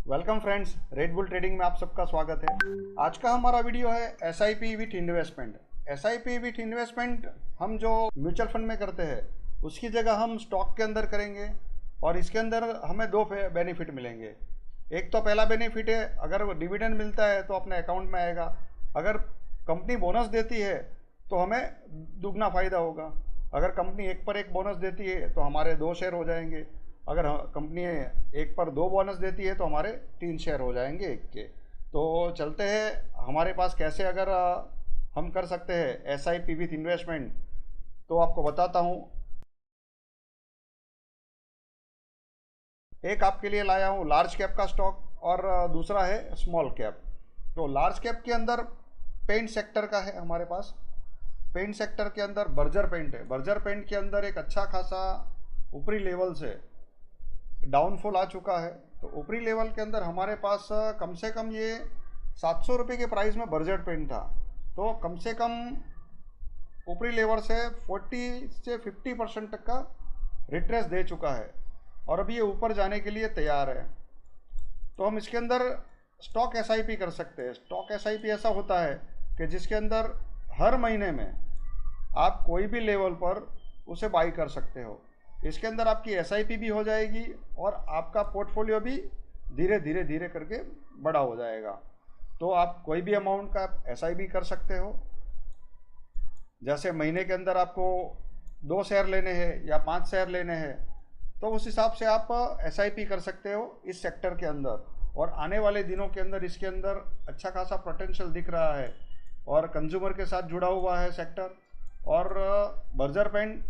Welcome friends, red bull trading में आप सबका स्वागत है। आज का हमारा वीडियो है SIP with investment. SIP with investment हम जो म्यूचुअल फंड में करते हैं उसकी जगह हम स्टॉक के अंदर करेंगे और इसके अंदर हमें दो बेनिफिट मिलेंगे। एक तो पहला बेनिफिट है, अगर डिविडेंड मिलता है तो अपने अकाउंट में आएगा। अगर कंपनी बोनस देती है तो हमें दुगना फ़ायदा होगा। अगर कंपनी एक पर एक बोनस देती है तो हमारे 2 शेयर हो जाएंगे। अगर कंपनी एक पर 2 बोनस देती है तो हमारे 3 शेयर हो जाएंगे एक के। तो चलते हैं हमारे पास कैसे अगर हम कर सकते हैं एसआईपी विथ इन्वेस्टमेंट, तो आपको बताता हूँ। एक आपके लिए लाया हूँ लार्ज कैप का स्टॉक और दूसरा है स्मॉल कैप। तो लार्ज कैप के अंदर पेंट सेक्टर का है हमारे पास। पेंट सेक्टर के अंदर बर्जर पेंट है। बर्जर पेंट के अंदर एक अच्छा खासा ऊपरी लेवल से डाउनफॉल आ चुका है। तो ऊपरी लेवल के अंदर हमारे पास कम से कम ये 700 रुपये के प्राइस में बर्जर पेंट था। तो कम से कम ऊपरी लेवल से 40 से 50% तक का रिट्रेस दे चुका है और अभी ये ऊपर जाने के लिए तैयार है। तो हम इसके अंदर स्टॉक एसआईपी कर सकते हैं। स्टॉक एसआईपी ऐसा होता है कि जिसके अंदर हर महीने में आप कोई भी लेवल पर उसे बाई कर सकते हो। इसके अंदर आपकी एसआईपी भी हो जाएगी और आपका पोर्टफोलियो भी धीरे धीरे करके बड़ा हो जाएगा। तो आप कोई भी अमाउंट का एसआईपी कर सकते हो। जैसे महीने के अंदर आपको 2 शेयर लेने हैं या 5 शेयर लेने हैं तो उस हिसाब से आप एसआईपी कर सकते हो इस सेक्टर के अंदर। और आने वाले दिनों के अंदर इसके अंदर अच्छा खासा पोटेंशियल दिख रहा है और कंज्यूमर के साथ जुड़ा हुआ है सेक्टर। और बर्जर पेंट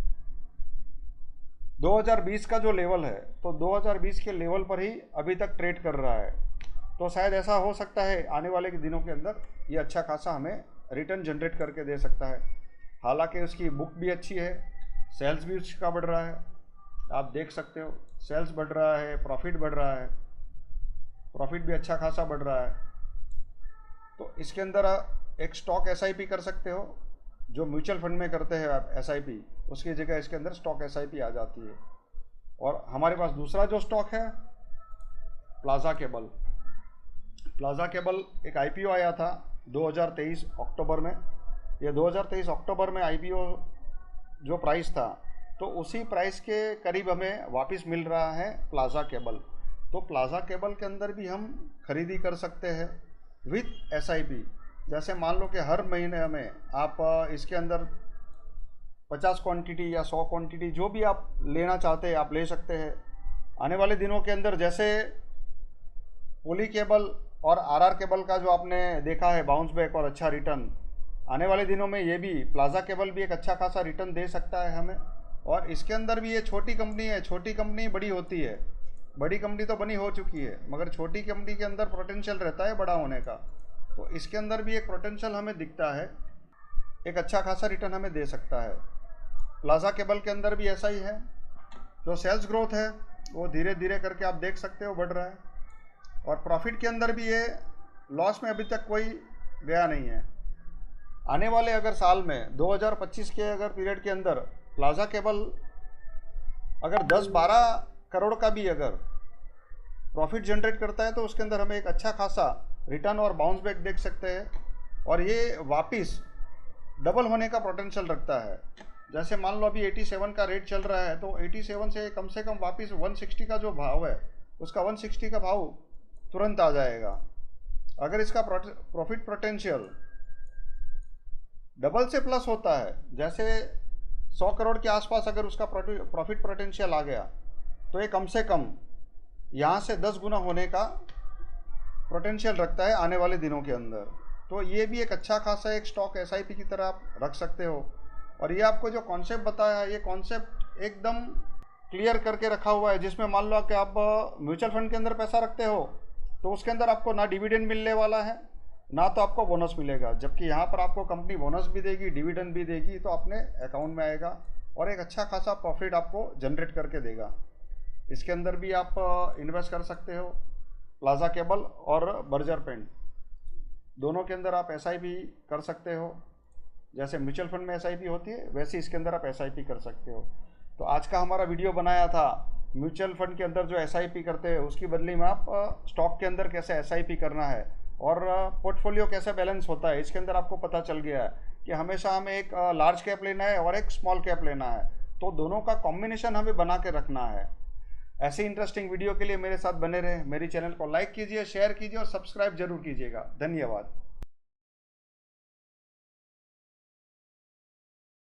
2020 का जो लेवल है तो 2020 के लेवल पर ही अभी तक ट्रेड कर रहा है। तो शायद ऐसा हो सकता है आने वाले के दिनों के अंदर ये अच्छा खासा हमें रिटर्न जनरेट करके दे सकता है। हालांकि उसकी बुक भी अच्छी है, सेल्स भी उसका बढ़ रहा है। आप देख सकते हो सेल्स बढ़ रहा है, प्रॉफिट बढ़ रहा है, प्रॉफिट भी अच्छा खासा बढ़ रहा है। तो इसके अंदर एक स्टॉक एसआईपी कर सकते हो। जो म्यूचुअल फंड में करते हैं आप एसआईपी, उसकी जगह इसके अंदर स्टॉक एसआईपी आ जाती है। और हमारे पास दूसरा जो स्टॉक है प्लाजा केबल। प्लाजा केबल एक आईपीओ आया था 2023 अक्टूबर में। ये 2023 अक्टूबर में आईपीओ जो प्राइस था तो उसी प्राइस के करीब हमें वापस मिल रहा है प्लाजा केबल। तो प्लाजा केबल के अंदर भी हम खरीदी कर सकते हैं विथ एसआईपी। जैसे मान लो कि हर महीने हमें आप इसके अंदर 50 क्वांटिटी या 100 क्वांटिटी जो भी आप लेना चाहते हैं आप ले सकते हैं। आने वाले दिनों के अंदर जैसे पोली केबल और आरआर केबल का जो आपने देखा है बाउंस बैक और अच्छा रिटर्न, आने वाले दिनों में ये भी प्लाजा केबल भी एक अच्छा खासा रिटर्न दे सकता है हमें। और इसके अंदर भी ये छोटी कंपनी है। छोटी कंपनी बड़ी होती है, बड़ी कंपनी तो बनी हो चुकी है मगर छोटी कंपनी के अंदर पोटेंशियल रहता है बड़ा होने का। तो इसके अंदर भी एक पोटेंशियल हमें दिखता है, एक अच्छा खासा रिटर्न हमें दे सकता है। प्लाजा केबल के अंदर भी ऐसा ही है। जो सेल्स ग्रोथ है वो धीरे धीरे करके आप देख सकते हो बढ़ रहा है। और प्रॉफिट के अंदर भी ये लॉस में अभी तक कोई गया नहीं है। आने वाले अगर साल में 2025 के अगर पीरियड के अंदर प्लाजा केबल अगर 10-12 करोड़ का भी अगर प्रॉफिट जनरेट करता है तो उसके अंदर हमें एक अच्छा खासा रिटर्न और बाउंस बैक देख सकते हैं। और ये वापस डबल होने का पोटेंशियल रखता है। जैसे मान लो अभी 87 का रेट चल रहा है तो 87 से कम वापस 160 का जो भाव है उसका 160 का भाव तुरंत आ जाएगा। अगर इसका प्रॉफिट पोटेंशियल डबल से प्लस होता है, जैसे 100 करोड़ के आसपास अगर उसका प्रॉफिट पोटेंशियल आ गया तो ये कम से कम यहाँ से 10 गुना होने का पोटेंशियल रखता है आने वाले दिनों के अंदर। तो ये भी एक अच्छा खासा एक स्टॉक एसआईपी की तरह आप रख सकते हो। और ये आपको जो कॉन्सेप्ट बताया है ये कॉन्सेप्ट एकदम क्लियर करके रखा हुआ है, जिसमें मान लो कि आप म्यूचुअल फंड के अंदर पैसा रखते हो तो उसके अंदर आपको ना डिविडेंड मिलने वाला है ना तो आपको बोनस मिलेगा। जबकि यहाँ पर आपको कंपनी बोनस भी देगी, डिविडेंड भी देगी, तो अपने अकाउंट में आएगा और एक अच्छा खासा प्रॉफिट आपको जनरेट करके देगा। इसके अंदर भी आप इन्वेस्ट कर सकते हो। प्लाजा केबल और बर्जर पेंट दोनों के अंदर आप एसआईपी कर सकते हो। जैसे म्यूचुअल फंड में एसआईपी होती है वैसे इसके अंदर आप एसआईपी कर सकते हो। तो आज का हमारा वीडियो बनाया था म्यूचुअल फंड के अंदर जो एसआईपी करते हैं उसकी बदली में आप स्टॉक के अंदर कैसे एसआईपी करना है और पोर्टफोलियो कैसे बैलेंस होता है, इसके अंदर आपको पता चल गया है कि हमेशा हमें एक लार्ज कैप लेना है और एक स्मॉल कैप लेना है, तो दोनों का कॉम्बिनेशन हमें बना के रखना है। ऐसे इंटरेस्टिंग वीडियो के लिए मेरे साथ बने रहें। मेरी चैनल को लाइक कीजिए, शेयर कीजिए और सब्सक्राइब जरूर कीजिएगा। धन्यवाद।